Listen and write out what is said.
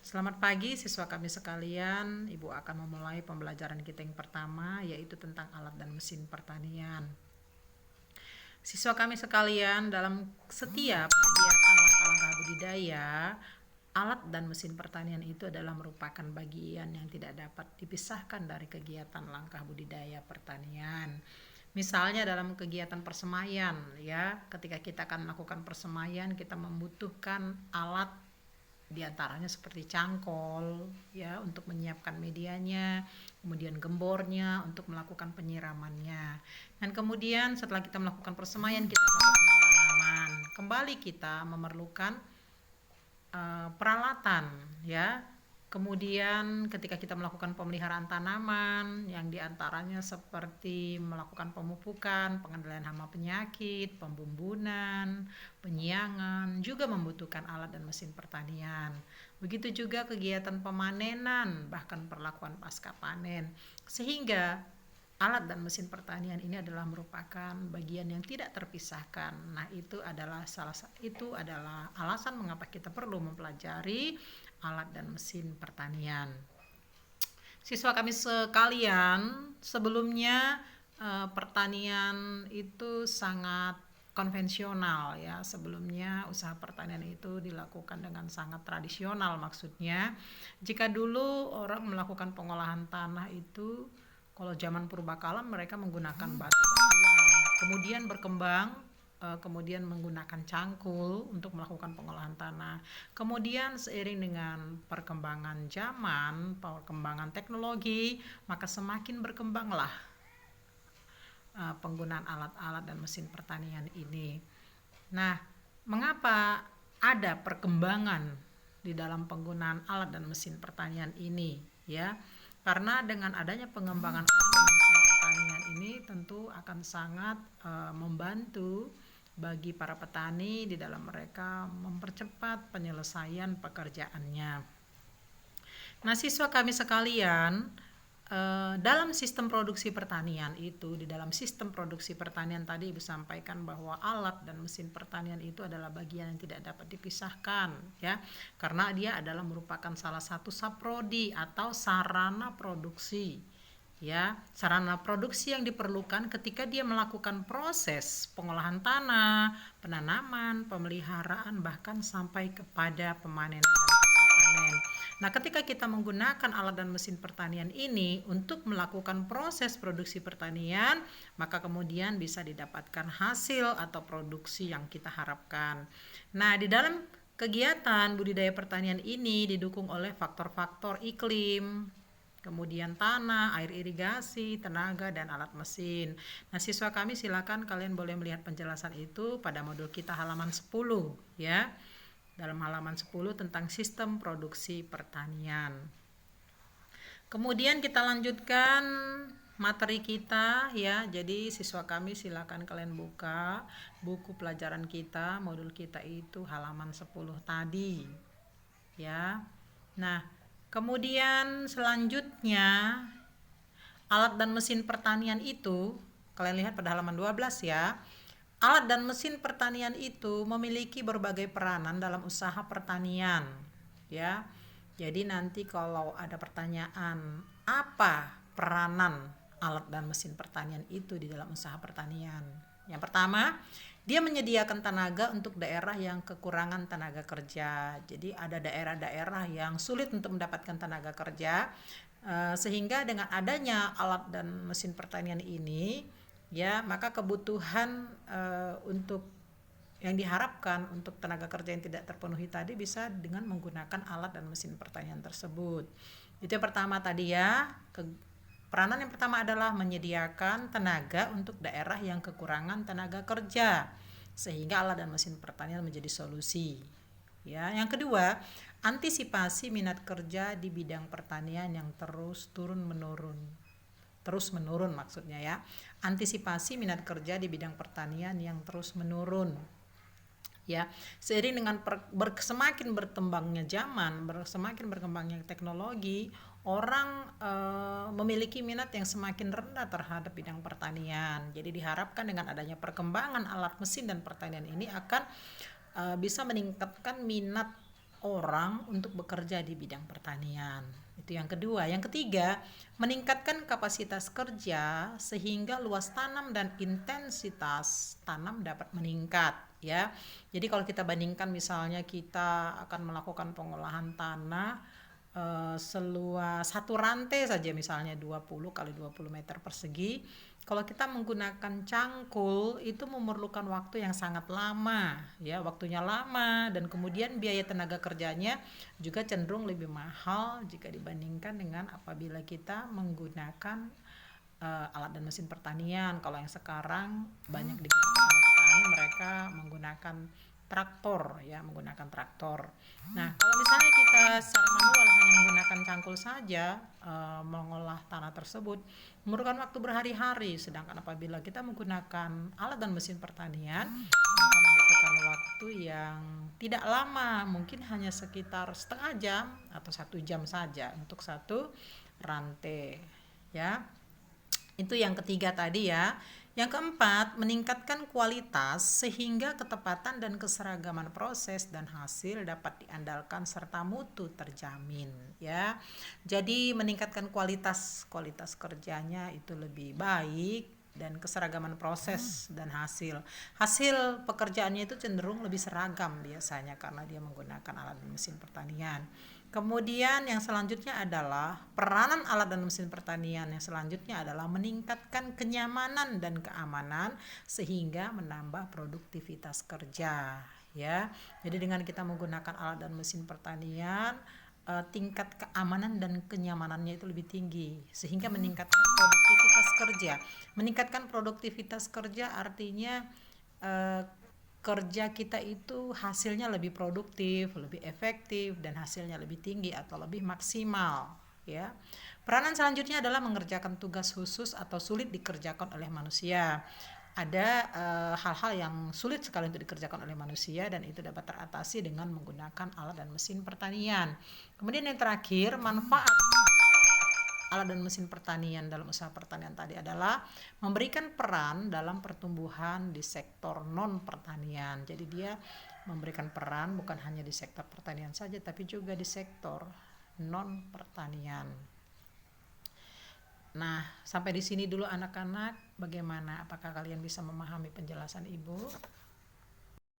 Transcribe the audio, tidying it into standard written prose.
Selamat pagi siswa kami sekalian. Ibu akan memulai pembelajaran kita yang pertama, yaitu tentang alat dan mesin pertanian. Siswa kami sekalian, dalam setiap kegiatan langkah-langkah budidaya, alat dan mesin pertanian itu adalah merupakan bagian yang tidak dapat dipisahkan dari kegiatan langkah budidaya pertanian. Misalnya dalam kegiatan persemaian, ya, ketika kita akan melakukan persemaian, kita membutuhkan alat di antaranya seperti cangkol, ya, untuk menyiapkan medianya, kemudian gembornya untuk melakukan penyiramannya. Dan kemudian setelah kita melakukan persemaian, kita melakukan penanaman. Kembali kita memerlukan peralatan, ya. Kemudian ketika kita melakukan pemeliharaan tanaman, yang diantaranya seperti melakukan pemupukan, pengendalian hama penyakit, pembumbunan, penyiangan, juga membutuhkan alat dan mesin pertanian. Begitu juga kegiatan pemanenan, bahkan perlakuan pasca panen. Sehingga alat dan mesin pertanian ini adalah merupakan bagian yang tidak terpisahkan. Nah, itu adalah alasan mengapa kita perlu mempelajari alat dan mesin pertanian. Siswa kami sekalian, sebelumnya pertanian itu sangat konvensional, ya. Sebelumnya usaha pertanian itu dilakukan dengan sangat tradisional, maksudnya jika dulu orang melakukan pengolahan tanah itu, kalau zaman purbakala mereka menggunakan batu batuan, kemudian berkembang, kemudian menggunakan cangkul untuk melakukan pengolahan tanah. Kemudian seiring dengan perkembangan zaman, perkembangan teknologi, maka semakin berkembanglah penggunaan alat-alat dan mesin pertanian ini. Nah, mengapa ada perkembangan di dalam penggunaan alat dan mesin pertanian ini, ya? Karena dengan adanya pengembangan alat dan mesin pertanian ini tentu akan sangat membantu bagi para petani di dalam mereka mempercepat penyelesaian pekerjaannya. Nah, siswa kami sekalian, dalam sistem produksi pertanian itu, di dalam sistem produksi pertanian tadi Ibu sampaikan bahwa alat dan mesin pertanian itu adalah bagian yang tidak dapat dipisahkan, ya, karena dia adalah merupakan salah satu saprodi atau sarana produksi, ya, sarana produksi yang diperlukan ketika dia melakukan proses pengolahan tanah, penanaman, pemeliharaan, bahkan sampai kepada pemanenan dan pasca panen. Nah, ketika kita menggunakan alat dan mesin pertanian ini untuk melakukan proses produksi pertanian, maka kemudian bisa didapatkan hasil atau produksi yang kita harapkan. Nah, di dalam kegiatan budidaya pertanian ini didukung oleh faktor-faktor iklim, kemudian tanah, air irigasi, tenaga, dan alat mesin. Nah, siswa kami silakan kalian boleh melihat penjelasan itu pada modul kita halaman 10, ya. Dalam halaman 10 tentang sistem produksi pertanian. Kemudian kita lanjutkan materi kita, ya. Jadi siswa kami silakan kalian buka buku pelajaran kita, modul kita itu halaman 10 tadi, ya. Nah, kemudian selanjutnya alat dan mesin pertanian itu kalian lihat pada halaman 12, ya. Alat dan mesin pertanian itu memiliki berbagai peranan dalam usaha pertanian, ya. Jadi nanti kalau ada pertanyaan, apa peranan alat dan mesin pertanian itu di dalam usaha pertanian? Yang pertama, dia menyediakan tenaga untuk daerah yang kekurangan tenaga kerja. Jadi ada daerah-daerah yang sulit untuk mendapatkan tenaga kerja, sehingga dengan adanya alat dan mesin pertanian ini, ya, maka kebutuhan untuk yang diharapkan untuk tenaga kerja yang tidak terpenuhi tadi bisa dengan menggunakan alat dan mesin pertanian tersebut. Itu yang pertama tadi, ya. Peranan yang pertama adalah menyediakan tenaga untuk daerah yang kekurangan tenaga kerja, sehingga alat dan mesin pertanian menjadi solusi, ya. Yang kedua, antisipasi minat kerja di bidang pertanian yang terus menurun maksudnya, ya. Antisipasi minat kerja di bidang pertanian yang terus menurun, ya. Seiring dengan semakin berkembangnya zaman, semakin berkembangnya teknologi, orang memiliki minat yang semakin rendah terhadap bidang pertanian. Jadi diharapkan dengan adanya perkembangan alat mesin dan pertanian ini akan bisa meningkatkan minat orang untuk bekerja di bidang pertanian. Itu yang kedua. Yang ketiga, meningkatkan kapasitas kerja sehingga luas tanam dan intensitas tanam dapat meningkat, ya. Jadi kalau kita bandingkan misalnya kita akan melakukan pengolahan tanah seluas satu rantai saja misalnya 20 kali 20 meter persegi. Kalau kita menggunakan cangkul itu memerlukan waktu yang sangat lama, ya, waktunya lama, dan kemudian biaya tenaga kerjanya juga cenderung lebih mahal jika dibandingkan dengan apabila kita menggunakan alat dan mesin pertanian. Kalau yang sekarang banyak digunakan oleh petani, mereka menggunakan traktor, ya, menggunakan traktor. Nah, kalau misalnya kita secara manual hanya menggunakan cangkul saja mengolah tanah tersebut, memerlukan waktu berhari-hari. Sedangkan apabila kita menggunakan alat dan mesin pertanian, maka membutuhkan waktu yang tidak lama, mungkin hanya sekitar setengah jam atau 1 jam saja untuk satu rantai, ya. Itu yang ketiga tadi, ya. Yang keempat, meningkatkan kualitas sehingga ketepatan dan keseragaman proses dan hasil dapat diandalkan serta mutu terjamin, ya. Jadi meningkatkan kualitas kerjanya itu lebih baik, dan keseragaman proses dan hasil pekerjaannya itu cenderung lebih seragam biasanya karena dia menggunakan alat dan mesin pertanian. Kemudian yang selanjutnya adalah peranan alat dan mesin pertanian. Yang selanjutnya adalah meningkatkan kenyamanan dan keamanan sehingga menambah produktivitas kerja, ya. Jadi dengan kita menggunakan alat dan mesin pertanian, tingkat keamanan dan kenyamanannya itu lebih tinggi sehingga meningkatkan produktivitas kerja. Meningkatkan produktivitas kerja artinya kerja kita itu hasilnya lebih produktif, lebih efektif, dan hasilnya lebih tinggi atau lebih maksimal, ya. Peranan selanjutnya adalah mengerjakan tugas khusus atau sulit dikerjakan oleh manusia. Ada hal-hal yang sulit sekali untuk dikerjakan oleh manusia dan itu dapat teratasi dengan menggunakan alat dan mesin pertanian. Kemudian yang terakhir, manfaat alat dan mesin pertanian dalam usaha pertanian tadi adalah memberikan peran dalam pertumbuhan di sektor non pertanian. Jadi dia memberikan peran bukan hanya di sektor pertanian saja tapi juga di sektor non pertanian. Nah, sampai di sini dulu anak-anak. Bagaimana? Apakah kalian bisa memahami penjelasan Ibu?